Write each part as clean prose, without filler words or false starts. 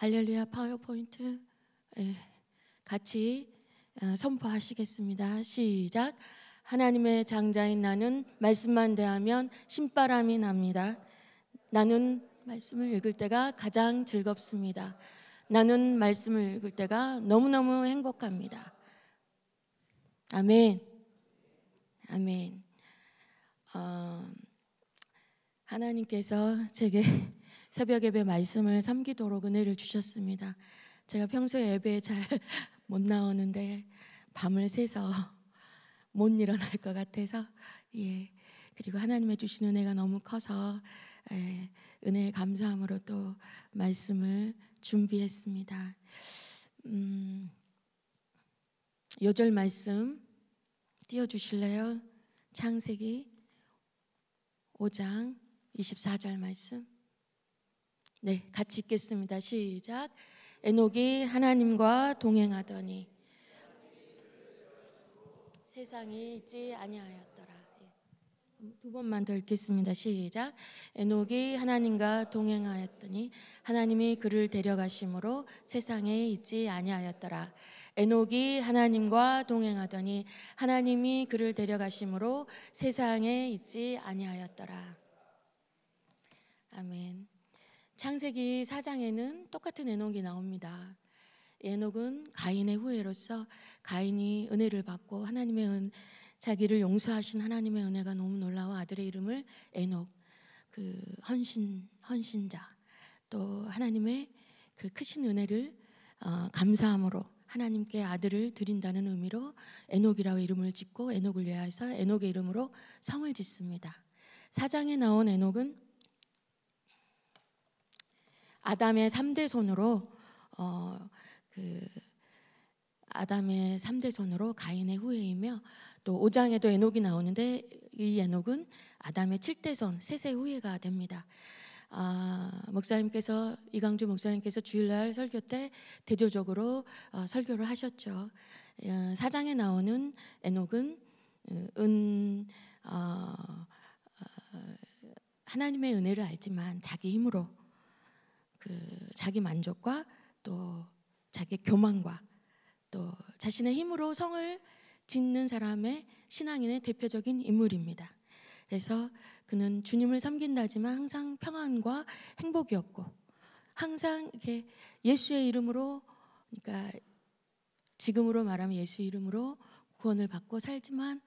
할렐루야 파워포인트 같이 선포하시겠습니다. 시작. 하나님의 장자인 나는 말씀만 대하면 신바람이 납니다. 나는 말씀을 읽을 때가 가장 즐겁습니다. 나는 말씀을 읽을 때가 너무너무 행복합니다. 아멘. 아멘. 하나님께서 제게 새벽 예배 말씀을 섬기도록 은혜를 주셨습니다. 제가 평소에 예배에 잘 못 나오는데 밤을 새서 못 일어날 것 같아서 그리고 하나님의 주신 은혜가 너무 커서 은혜에 감사함으로 또 말씀을 준비했습니다. 요절 말씀 띄워주실래요? 창세기 5장 24절 말씀. 네, 같이 읽겠습니다. 시작. 에녹이 하나님과 동행하더니 세상이 있지 아니하였더라. 두 번만 더 읽겠습니다. 시작. 에녹이 하나님과 동행하였더니 하나님이 그를 데려가심으로 세상에 있지 아니하였더라. 에녹이 하나님과 동행하더니 하나님이 그를 데려가심으로 세상에 있지 아니하였더라. 아멘. 창세기 4장에는 똑같은 에녹이 나옵니다. 에녹은 가인의 후예로서 가인이 은혜를 받고 자기를 용서하신 하나님의 은혜가 너무 놀라워 아들의 이름을 에녹, 그 헌신자, 또 하나님의 그 크신 은혜를 감사함으로 하나님께 아들을 드린다는 의미로 에녹이라고 이름을 짓고 에녹을 위하여서 에녹의 이름으로 성을 짓습니다. 4장에 나온 에녹은 아담의 3대 손으로 아담의 3대 손으로 가인의 후예이며, 또 5장에도 에녹이 나오는데 이 에녹은 아담의 7대 손 셋의 후예가 됩니다. 이강주 목사님께서 주일날 설교 때 대조적으로 설교를 하셨죠. 4장에 나오는 에녹은 하나님의 은혜를 알지만 자기 힘으로 자기 만족과 또 자기 교만과 또 자신의 힘으로 성을 짓는 사람의 신앙인의 대표적인 인물입니다. 그래서 그는 주님을 섬긴다지만 항상 평안과 행복이 없고 항상 이렇게 예수의 이름으로, 그러니까 지금으로 말하면 예수의 이름으로 구원을 받고 살지만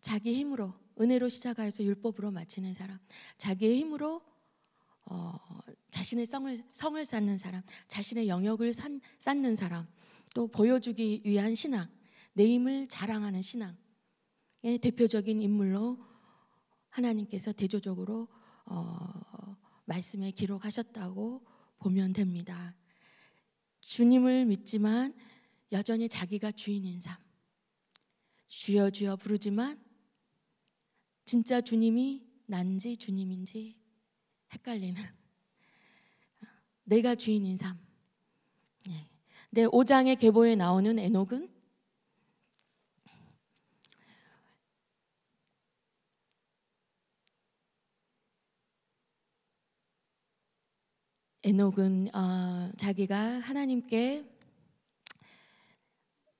자기 힘으로 은혜로 시작하여서 율법으로 마치는 사람, 자기의 힘으로 자신의 성을 쌓는 사람, 자신의 영역을 쌓는 사람, 또 보여주기 위한 신앙, 내 힘을 자랑하는 신앙의 대표적인 인물로 하나님께서 대조적으로 말씀에 기록하셨다고 보면 됩니다. 주님을 믿지만 여전히 자기가 주인인 삶, 주여 주여 부르지만 진짜 주님이 난지 주님인지 헷갈리는 내가 주인인 삶. 네, 5장의 계보에 나오는 에녹은 자기가 하나님께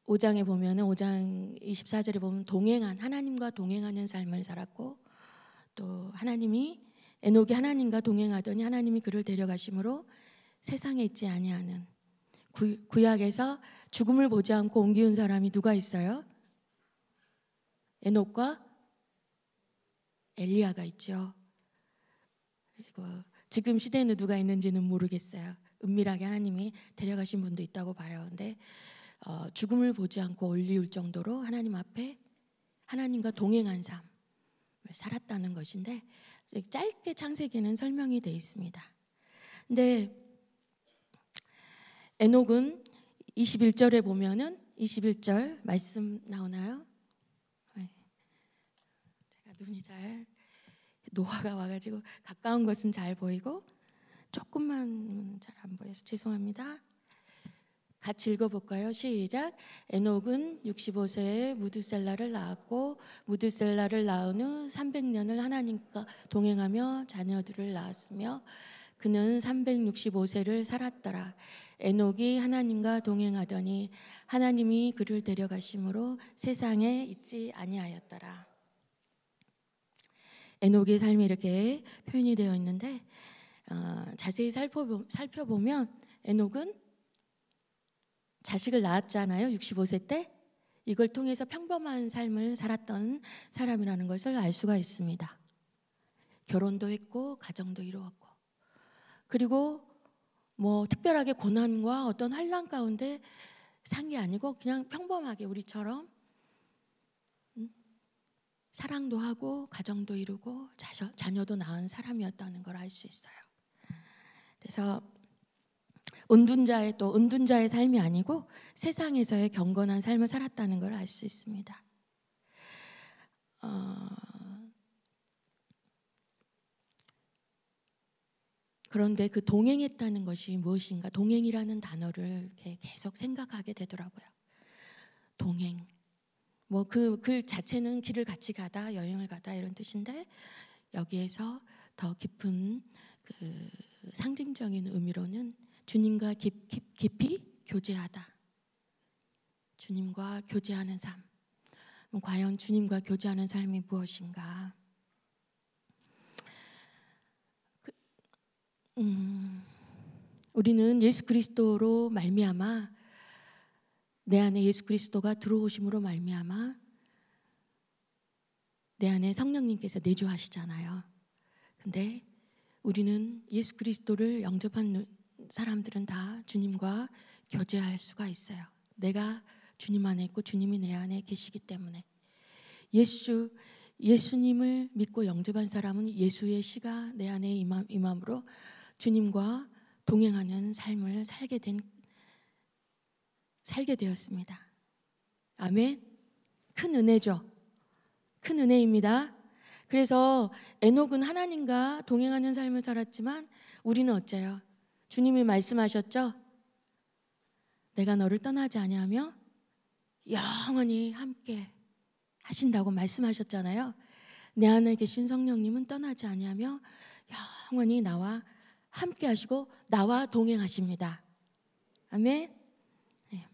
5장에 보면은 5장 24절에 보면 하나님과 동행하는 삶을 살았고, 또 에녹이 하나님과 동행하더니 하나님이 그를 데려가심으로 세상에 있지 아니하는, 구약에서 죽음을 보지 않고 옮기운 사람이 누가 있어요? 에녹과 엘리야가 있죠. 그리고 지금 시대에는 누가 있는지는 모르겠어요. 은밀하게 하나님이 데려가신 분도 있다고 봐요. 근데 죽음을 보지 않고 올리울 정도로 하나님 앞에 하나님과 동행한 삶을 살았다는 것인데, 짧게 창세기는 설명이 되어 있습니다. 근데 에녹은 21절에 보면은 21절 말씀 나오나요? 제가 눈이 잘 노화가 와가지고 가까운 것은 잘 보이고 조금만 잘 안 보여서 죄송합니다. 같이 읽어볼까요? 시작. 에녹은 65세에 무드셀라를 낳았고 무드셀라를 낳은 후 300년을 하나님과 동행하며 자녀들을 낳았으며 그는 365세를 살았더라. 에녹이 하나님과 동행하더니 하나님이 그를 데려가심으로 세상에 있지 아니하였더라. 에녹의 삶이 이렇게 표현이 되어 있는데 자세히 살펴보면 에녹은 자식을 낳았잖아요. 65세 때. 이걸 통해서 평범한 삶을 살았던 사람이라는 것을 알 수가 있습니다. 결혼도 했고 가정도 이루었고, 그리고 뭐 특별하게 고난과 어떤 환난 가운데 산 게 아니고 그냥 평범하게 우리처럼 사랑도 하고 가정도 이루고 자녀도 낳은 사람이었다는 걸 알 수 있어요. 그래서 은둔자의 삶이 아니고 세상에서의 경건한 삶을 살았다는 걸 알 수 있습니다. 그런데 그 동행했다는 것이 무엇인가? 동행이라는 단어를 이렇게 계속 생각하게 되더라고요. 동행. 뭐 그 글 자체는 길을 같이 가다, 여행을 가다 이런 뜻인데 여기에서 더 깊은 그 상징적인 의미로는 주님과 깊이 교제하다. 주님과 교제하는 삶. 과연 주님과 교제하는 삶이 무엇인가? 우리는 예수 그리스도로 말미암아, 내 안에 예수 그리스도가 들어오심으로 말미암아 내 안에 성령님께서 내주하시잖아요. 근데 우리는 예수 그리스도를 영접한 사람들은 다 주님과 교제할 수가 있어요. 내가 주님 안에 있고 주님이 내 안에 계시기 때문에. 예수님을 믿고 영접한 사람은 예수의 씨가 내 안에 임함으로 주님과 동행하는 삶을 살게 되었습니다. 아멘. 큰 은혜죠. 큰 은혜입니다. 그래서 에녹은 하나님과 동행하는 삶을 살았지만 우리는 어째요? 주님이 말씀하셨죠? 내가 너를 떠나지 아니하며 영원히 함께 하신다고 말씀하셨잖아요. 내 안에 계신 성령님은 떠나지 아니하며 영원히 나와 함께 하시고 나와 동행하십니다. 아멘. 네.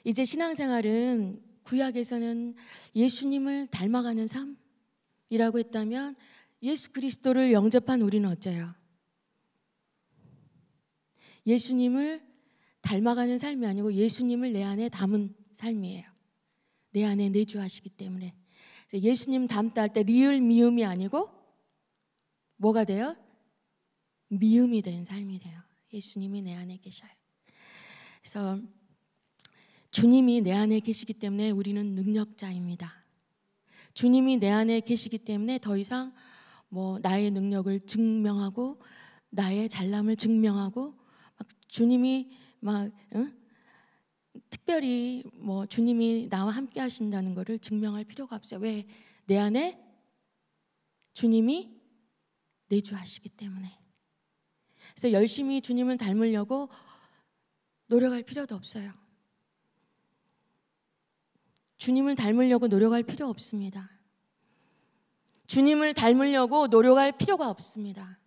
이제 신앙생활은 구약에서는 예수님을 닮아가는 삶이라고 했다면 예수 그리스도를 영접한 우리는 어째요? 예수님을 닮아가는 삶이 아니고 예수님을 내 안에 담은 삶이에요. 내 안에 내주하시기 때문에. 예수님 닮다 할 때 리을 미음이 아니고 뭐가 돼요? 미음이 된 삶이 돼요. 예수님이 내 안에 계셔요. 그래서 주님이 내 안에 계시기 때문에 우리는 능력자입니다. 주님이 내 안에 계시기 때문에 더 이상 뭐 나의 능력을 증명하고 나의 잘남을 증명하고 주님이 특별히 뭐 주님이 나와 함께 하신다는 것을 증명할 필요가 없어요. 왜? 내 안에 주님이 내주하시기 때문에. 그래서 열심히 주님을 닮으려고 노력할 필요도 없어요. 주님을 닮으려고 노력할 필요 없습니다. 주님을 닮으려고 노력할 필요가 없습니다.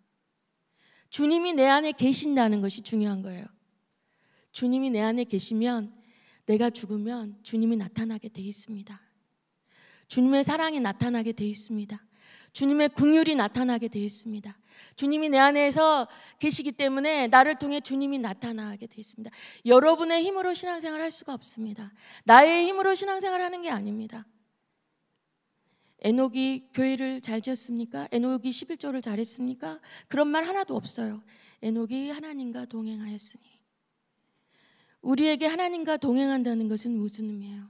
주님이 내 안에 계신다는 것이 중요한 거예요. 주님이 내 안에 계시면 내가 죽으면 주님이 나타나게 돼 있습니다. 주님의 사랑이 나타나게 돼 있습니다. 주님의 긍휼이 나타나게 돼 있습니다. 주님이 내 안에서 계시기 때문에 나를 통해 주님이 나타나게 돼 있습니다. 여러분의 힘으로 신앙생활 할 수가 없습니다. 나의 힘으로 신앙생활 하는 게 아닙니다. 에녹이 교회를 잘 지었습니까? 에녹이 11조를 잘했습니까? 그런 말 하나도 없어요. 에녹이 하나님과 동행하였으니. 우리에게 하나님과 동행한다는 것은 무슨 의미예요?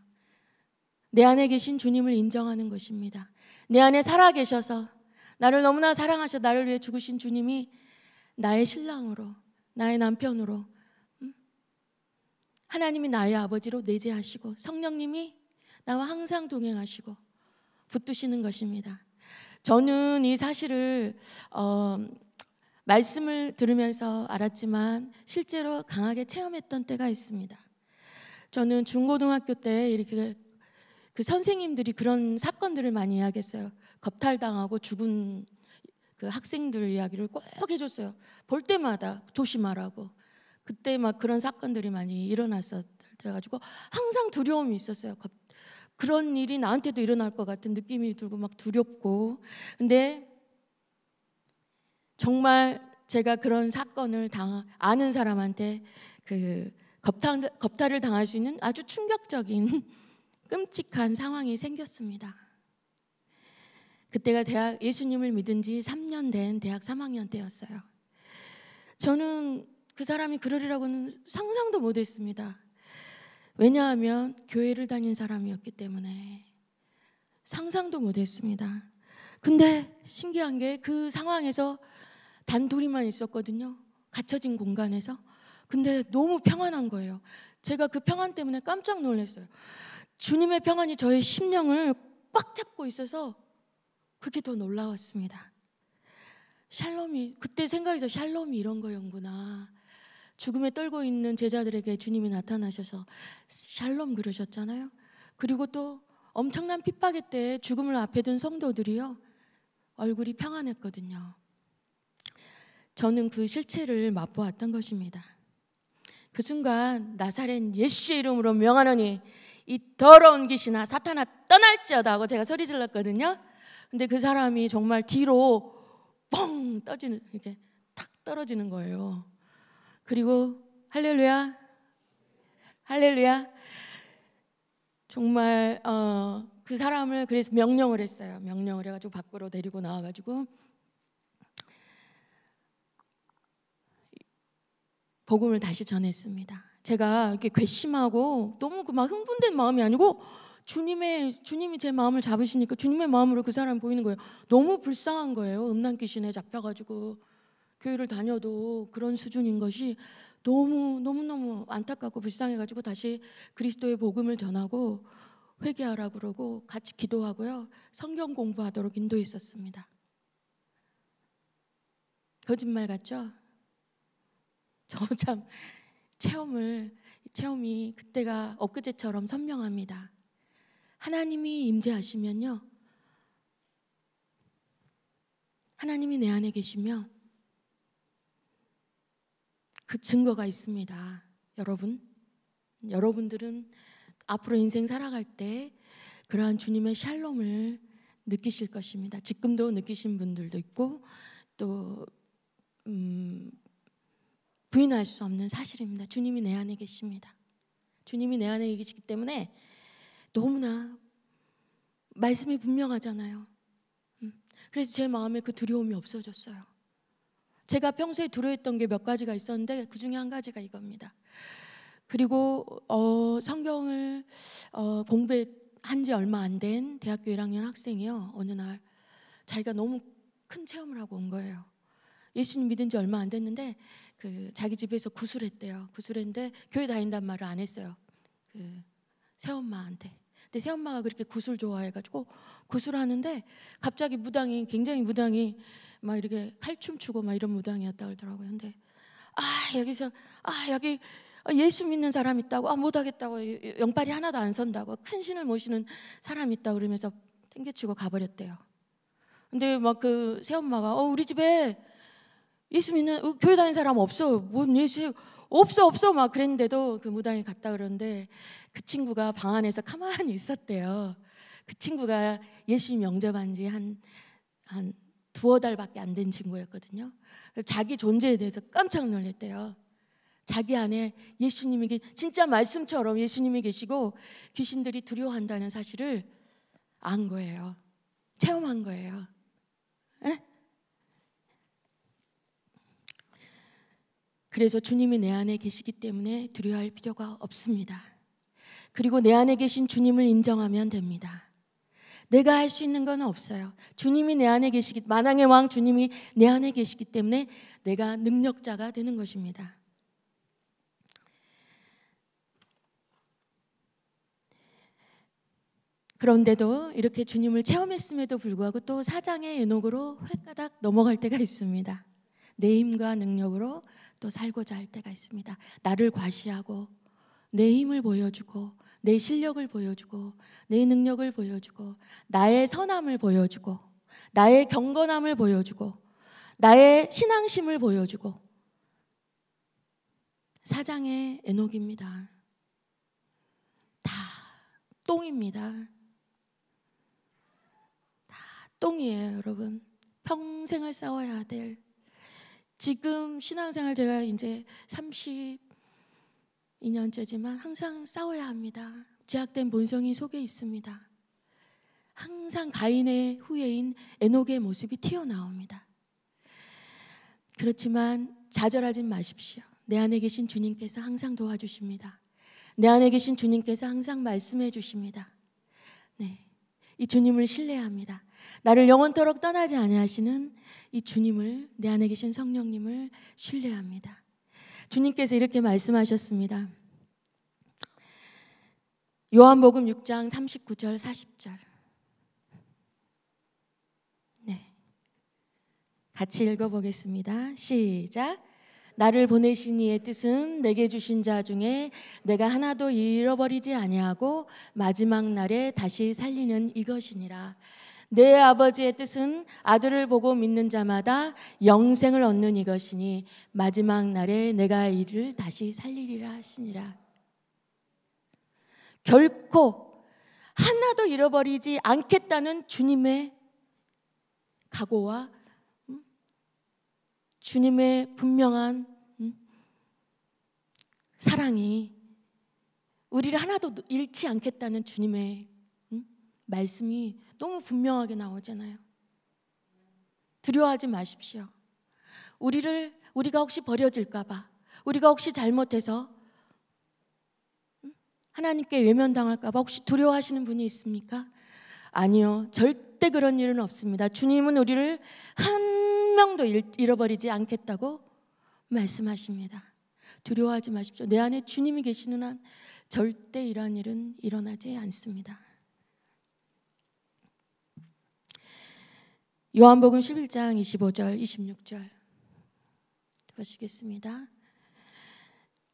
내 안에 계신 주님을 인정하는 것입니다. 내 안에 살아계셔서 나를 너무나 사랑하셔 나를 위해 죽으신 주님이 나의 신랑으로, 나의 남편으로, 하나님이 나의 아버지로 내재하시고 성령님이 나와 항상 동행하시고 붙드시는 것입니다. 저는 이 사실을 말씀을 들으면서 알았지만 실제로 강하게 체험했던 때가 있습니다. 저는 중고등학교 때 이렇게 그 선생님들이 그런 사건들을 많이 이야기했어요. 겁탈당하고 죽은 그 학생들 이야기를 꼭 해줬어요. 볼 때마다 조심하라고. 그때 막 그런 사건들이 많이 일어났었 돼가지고 항상 두려움이 있었어요. 그런 일이 나한테도 일어날 것 같은 느낌이 들고 막 두렵고. 근데 정말 제가 그런 사건을 아는 사람한테 그 겁탈을 당할 수 있는 아주 충격적인 끔찍한 상황이 생겼습니다. 그때가 예수님을 믿은 지 3년 된 대학 3학년 때였어요. 저는 그 사람이 그러리라고는 상상도 못했습니다. 왜냐하면 교회를 다닌 사람이었기 때문에 상상도 못했습니다. 근데 신기한 게 그 상황에서 단둘이만 있었거든요. 갇혀진 공간에서. 근데 너무 평안한 거예요. 제가 그 평안 때문에 깜짝 놀랐어요. 주님의 평안이 저의 심령을 꽉 잡고 있어서 그게 더 놀라웠습니다. 샬롬이, 그때 생각해서 샬롬이 이런 거였구나. 죽음에 떨고 있는 제자들에게 주님이 나타나셔서 샬롬 그러셨잖아요. 그리고 또 엄청난 핍박의 때에 죽음을 앞에 둔 성도들이요, 얼굴이 평안했거든요. 저는 그 실체를 맛보았던 것입니다. 그 순간 나사렛 예수의 이름으로 명하노니 이 더러운 귀신아 사탄아 떠날지어다 하고 제가 소리 질렀거든요. 근데 그 사람이 정말 뒤로 뻥 떠지는, 이렇게 탁 떨어지는 거예요. 그리고 할렐루야, 할렐루야. 정말 그 사람을 그래서 명령을 했어요. 명령을 해가지고 밖으로 데리고 나와가지고 복음을 다시 전했습니다. 제가 이렇게 괘씸하고 너무 막 흥분된 마음이 아니고 주님이 제 마음을 잡으시니까 주님의 마음으로 그 사람이 보이는 거예요. 너무 불쌍한 거예요. 음란 귀신에 잡혀가지고 교회를 다녀도 그런 수준인 것이 너무 안타깝고 불쌍해가지고 다시 그리스도의 복음을 전하고 회개하라고 그러고 같이 기도하고요, 성경 공부하도록 인도했었습니다. 거짓말 같죠? 저 참 체험이 그때가 엊그제처럼 선명합니다. 하나님이 임재하시면요, 하나님이 내 안에 계시면 그 증거가 있습니다. 여러분들은 앞으로 인생 살아갈 때 그러한 주님의 샬롬을 느끼실 것입니다. 지금도 느끼신 분들도 있고 또 부인할 수 없는 사실입니다. 주님이 내 안에 계십니다. 주님이 내 안에 계시기 때문에 너무나 말씀이 분명하잖아요. 그래서 제 마음에 그 두려움이 없어졌어요. 제가 평소에 두려워했던 게 몇 가지가 있었는데 그 중에 한 가지가 이겁니다. 그리고 성경을 공부한 지 얼마 안 된 대학교 1학년 학생이요, 어느 날 자기가 너무 큰 체험을 하고 온 거예요. 예수님 믿은 지 얼마 안 됐는데 자기 집에서 구술했대요. 구술했는데 교회 다닌단 말을 안 했어요. 새엄마한테. 근데 새엄마가 그렇게 구술 좋아해가지고 구술하는데 갑자기 굉장히 무당이 막 이렇게 칼춤 추고 막 이런 무당이었다 그러더라고요. 근데 여기 예수 믿는 사람 있다고, 못하겠다고, 영빨이 하나도 안 선다고, 큰 신을 모시는 사람 있다고 그러면서 땡겨치고 가버렸대요. 근데 막 그 새엄마가 우리 집에 예수 믿는 교회 다니는 사람 없어. 뭔 예수 없어 막 그랬는데도 그 무당이 갔다 그러는데 그 친구가 방 안에서 가만히 있었대요. 그 친구가 예수님 영접한 지 한 두어 달밖에 안 된 친구였거든요. 자기 존재에 대해서 깜짝 놀랐대요. 자기 안에 예수님이 진짜 말씀처럼 예수님이 계시고 귀신들이 두려워한다는 사실을 안 거예요. 체험한 거예요. 에? 그래서 주님이 내 안에 계시기 때문에 두려워할 필요가 없습니다. 그리고 내 안에 계신 주님을 인정하면 됩니다. 내가 할 수 있는 건 없어요. 주님이 내 안에 만왕의 왕 주님이 내 안에 계시기 때문에 내가 능력자가 되는 것입니다. 그런데도 이렇게 주님을 체험했음에도 불구하고 또 사장의 연옥으로 횟가닥 넘어갈 때가 있습니다. 내 힘과 능력으로 또 살고자 할 때가 있습니다. 나를 과시하고 내 힘을 보여주고 내 실력을 보여주고 내 능력을 보여주고 나의 선함을 보여주고 나의 경건함을 보여주고 나의 신앙심을 보여주고 사장의 에녹입니다. 다 똥입니다. 다 똥이에요, 여러분. 평생을 싸워야 될. 지금 신앙생활 제가 이제 32년째지만 항상 싸워야 합니다. 죄악된 본성이 속에 있습니다. 항상 가인의 후예인 에녹의 모습이 튀어나옵니다. 그렇지만 좌절하지 마십시오. 내 안에 계신 주님께서 항상 도와주십니다. 내 안에 계신 주님께서 항상 말씀해 주십니다. 네, 이 주님을 신뢰합니다. 나를 영원토록 떠나지 아니하시는 이 주님을, 내 안에 계신 성령님을 신뢰합니다. 주님께서 이렇게 말씀하셨습니다. 요한복음 6장 39절 40절. 네, 같이 읽어보겠습니다. 시작. 나를 보내신 이의 뜻은 내게 주신 자 중에 내가 하나도 잃어버리지 아니하고 마지막 날에 다시 살리는 이것이니라. 내 아버지의 뜻은 아들을 보고 믿는 자마다 영생을 얻는 이것이니 마지막 날에 내가 이를 다시 살리리라 하시니라. 결코 하나도 잃어버리지 않겠다는 주님의 각오와 주님의 분명한 사랑이, 우리를 하나도 잃지 않겠다는 주님의 말씀이 너무 분명하게 나오잖아요. 두려워하지 마십시오. 우리가 혹시 버려질까 봐, 우리가 혹시 잘못해서 하나님께 외면당할까 봐 혹시 두려워하시는 분이 있습니까? 아니요, 절대 그런 일은 없습니다. 주님은 우리를 한 명도 잃어버리지 않겠다고 말씀하십니다. 두려워하지 마십시오. 내 안에 주님이 계시는 한 절대 이러한 일은 일어나지 않습니다. 요한복음 11장 25절 26절 보시겠습니다.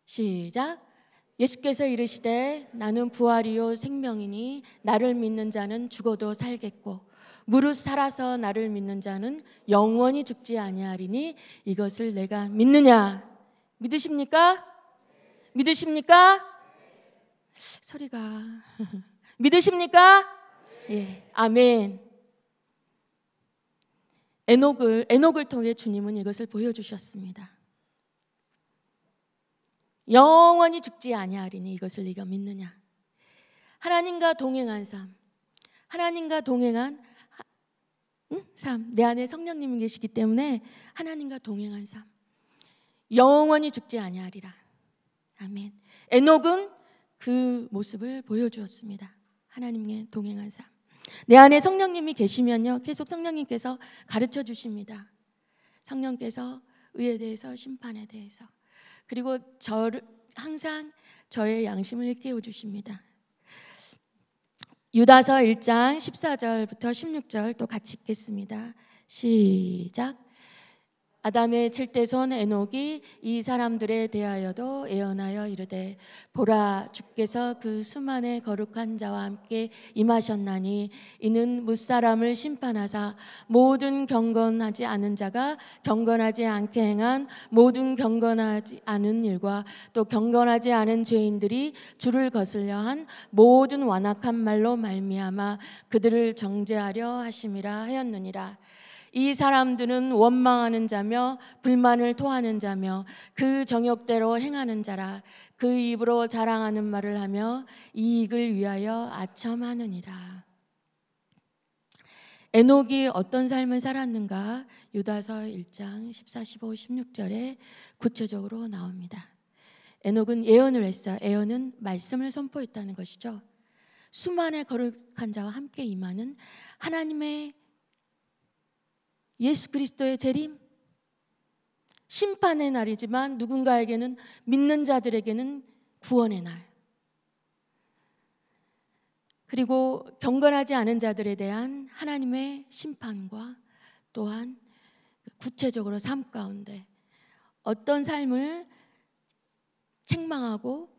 시작. 예수께서 이르시되 나는 부활이요 생명이니 나를 믿는 자는 죽어도 살겠고 무릇 살아서 나를 믿는 자는 영원히 죽지 아니하리니 이것을 내가 믿느냐? 믿으십니까? 믿으십니까? 소리가 믿으십니까? 예, 아멘. 에녹을 통해 주님은 이것을 보여주셨습니다. 영원히 죽지 아니하리니 이것을 네가 믿느냐? 하나님과 동행한 삶, 하나님과 동행한 삶, 내 안에 성령님이 계시기 때문에 하나님과 동행한 삶, 영원히 죽지 아니하리라. 아멘. 에녹은 그 모습을 보여주었습니다. 하나님과 동행한 삶. 내 안에 성령님이 계시면요, 계속 성령님께서 가르쳐 주십니다. 성령께서 의에 대해서, 심판에 대해서, 그리고 항상 저의 양심을 일깨워 주십니다. 유다서 1장 14절부터 16절 또 같이 읽겠습니다. 시작. 아담의 7대손 에녹이 이 사람들에 대하여도 예언하여 이르되 보라, 주께서 그 수만의 거룩한 자와 함께 임하셨나니 이는 무사람을 심판하사 모든 경건하지 않은 자가 경건하지 않게 행한 모든 경건하지 않은 일과 또 경건하지 않은 죄인들이 주를 거슬려 한 모든 완악한 말로 말미암아 그들을 정죄하려 하심이라 하였느니라. 이 사람들은 원망하는 자며 불만을 토하는 자며 그 정욕대로 행하는 자라. 그 입으로 자랑하는 말을 하며 이익을 위하여 아첨하느니라. 에녹이 어떤 삶을 살았는가? 유다서 1장 14, 15, 16절에 구체적으로 나옵니다. 에녹은 예언을 했어요. 예언은 말씀을 선포했다는 것이죠. 수만의 거룩한 자와 함께 임하는 하나님의 예수 그리스도의 재림, 심판의 날이지만 누군가에게는, 믿는 자들에게는 구원의 날, 그리고 경건하지 않은 자들에 대한 하나님의 심판과 또한 구체적으로 삶 가운데 어떤 삶을 책망하고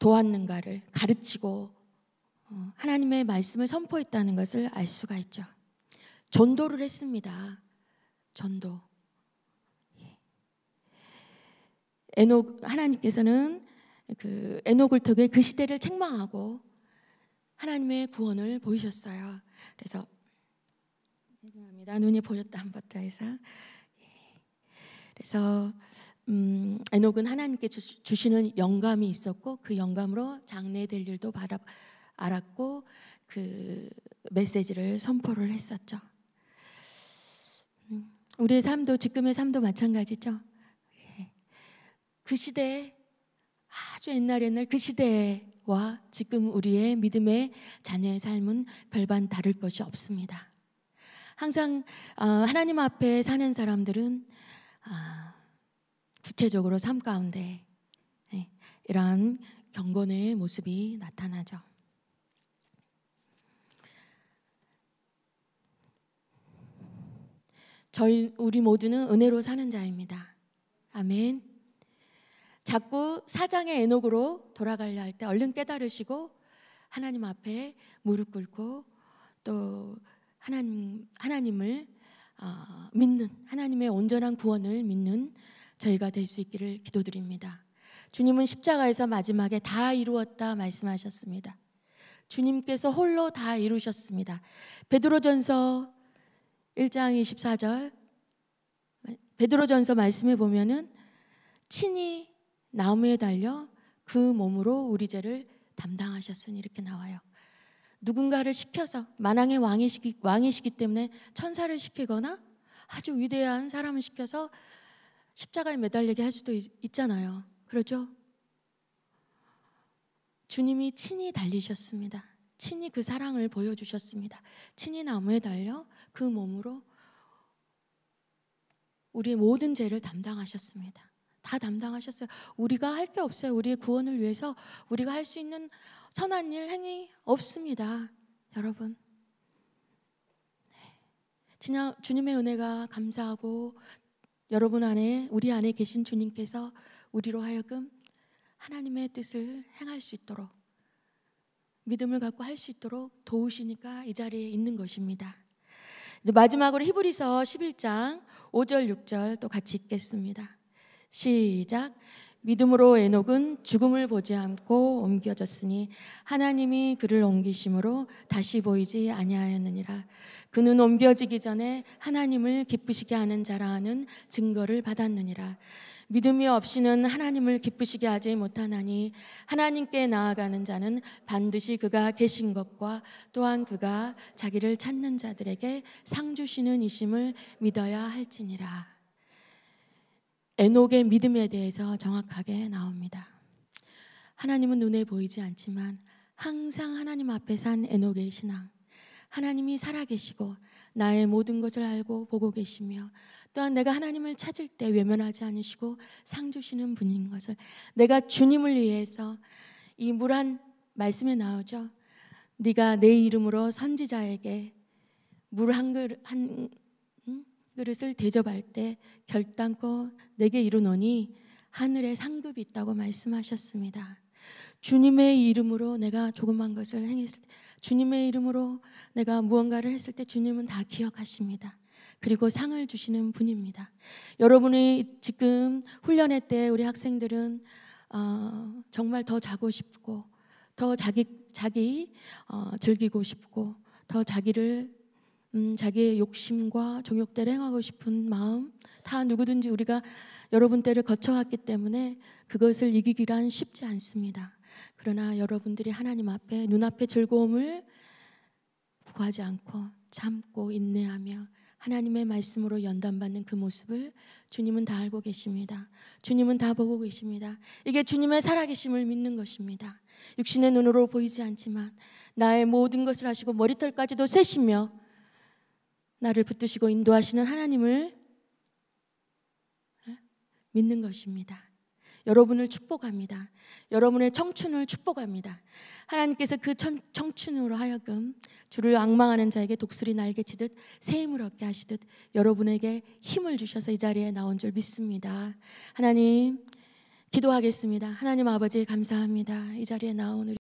도왔는가를 가르치고 하나님의 말씀을 선포했다는 것을 알 수가 있죠. 전도를 했습니다. 전도. 하나님께서는 그 에녹을 통해 그 시대를 책망하고 하나님의 구원을 보이셨어요. 그래서 죄송합니다. 눈이 보였다 안 봤다 해서. 그래서 에녹은 하나님께 주시는 영감이 있었고 그 영감으로 장래될 일도 알았고 그 메시지를 선포를 했었죠. 우리의 삶도 지금의 삶도 마찬가지죠. 그 시대에 아주 옛날 그 시대와 지금 우리의 믿음의 자녀의 삶은 별반 다를 것이 없습니다. 항상 하나님 앞에 사는 사람들은 구체적으로 삶 가운데 이러한 경건의 모습이 나타나죠. 우리 모두는 은혜로 사는 자입니다. 아멘. 자꾸 사장의 에녹으로 돌아가려 할 때 얼른 깨달으시고 하나님 앞에 무릎 꿇고 또 하나님을 믿는, 하나님의 온전한 구원을 믿는 저희가 될 수 있기를 기도드립니다. 주님은 십자가에서 마지막에 다 이루었다 말씀하셨습니다. 주님께서 홀로 다 이루셨습니다. 베드로전서 1장 24절 베드로전서 말씀해 보면은 친히 나무에 달려 그 몸으로 우리 죄를 담당하셨으니 이렇게 나와요. 누군가를 시켜서, 만왕의 왕이시기 때문에 천사를 시키거나 아주 위대한 사람을 시켜서 십자가에 매달리게 할 수도 있잖아요. 그렇죠? 주님이 친히 달리셨습니다. 친히 그 사랑을 보여주셨습니다. 친히 나무에 달려 그 몸으로 우리의 모든 죄를 담당하셨습니다. 다 담당하셨어요. 우리가 할 게 없어요. 우리의 구원을 위해서 우리가 할 수 있는 선한 일, 행위 없습니다. 여러분, 주님의 은혜가 감사하고 여러분 안에, 우리 안에 계신 주님께서 우리로 하여금 하나님의 뜻을 행할 수 있도록, 믿음을 갖고 할 수 있도록 도우시니까 이 자리에 있는 것입니다. 이제 마지막으로 히브리서 11장 5절 6절 또 같이 읽겠습니다. 시작. 믿음으로 에녹은 죽음을 보지 않고 옮겨졌으니 하나님이 그를 옮기심으로 다시 보이지 아니하였느니라. 그는 옮겨지기 전에 하나님을 기쁘시게 하는 자라 하는 증거를 받았느니라. 믿음이 없이는 하나님을 기쁘시게 하지 못하나니 하나님께 나아가는 자는 반드시 그가 계신 것과 또한 그가 자기를 찾는 자들에게 상 주시는 이심을 믿어야 할지니라. 에녹의 믿음에 대해서 정확하게 나옵니다. 하나님은 눈에 보이지 않지만 항상 하나님 앞에 산 에녹의 신앙, 하나님이 살아계시고 나의 모든 것을 알고 보고 계시며 또한 내가 하나님을 찾을 때 외면하지 않으시고 상 주시는 분인 것을, 내가 주님을 위해서 이 물한 말씀에 나오죠. 네가 내 이름으로 선지자에게 물 한 그릇을 대접할 때 결단코 내게 이르노니 하늘에 상급이 있다고 말씀하셨습니다. 주님의 이름으로 내가 조그만 것을 행했을 때, 주님의 이름으로 내가 무언가를 했을 때 주님은 다 기억하십니다. 그리고 상을 주시는 분입니다. 여러분이 지금 훈련회 때 우리 학생들은 정말 더 자고 싶고 더 자기 즐기고 싶고 더 자기의 욕심과 정욕대로 행하고 싶은 마음, 다 누구든지 우리가 여러분 때를 거쳐왔기 때문에 그것을 이기기란 쉽지 않습니다. 그러나 여러분들이 하나님 앞에 눈앞의 즐거움을 구하지 않고 참고 인내하며 하나님의 말씀으로 연단받는 그 모습을 주님은 다 알고 계십니다. 주님은 다 보고 계십니다. 이게 주님의 살아계심을 믿는 것입니다. 육신의 눈으로 보이지 않지만 나의 모든 것을 아시고 머리털까지도 세시며 나를 붙드시고 인도하시는 하나님을 믿는 것입니다. 여러분을 축복합니다. 여러분의 청춘을 축복합니다. 하나님께서 그 청춘으로 하여금 주를 앙망하는 자에게 독수리 날개치듯 새 힘을 얻게 하시듯 여러분에게 힘을 주셔서 이 자리에 나온 줄 믿습니다. 하나님, 기도하겠습니다. 하나님 아버지 감사합니다. 이 자리에 나온 우리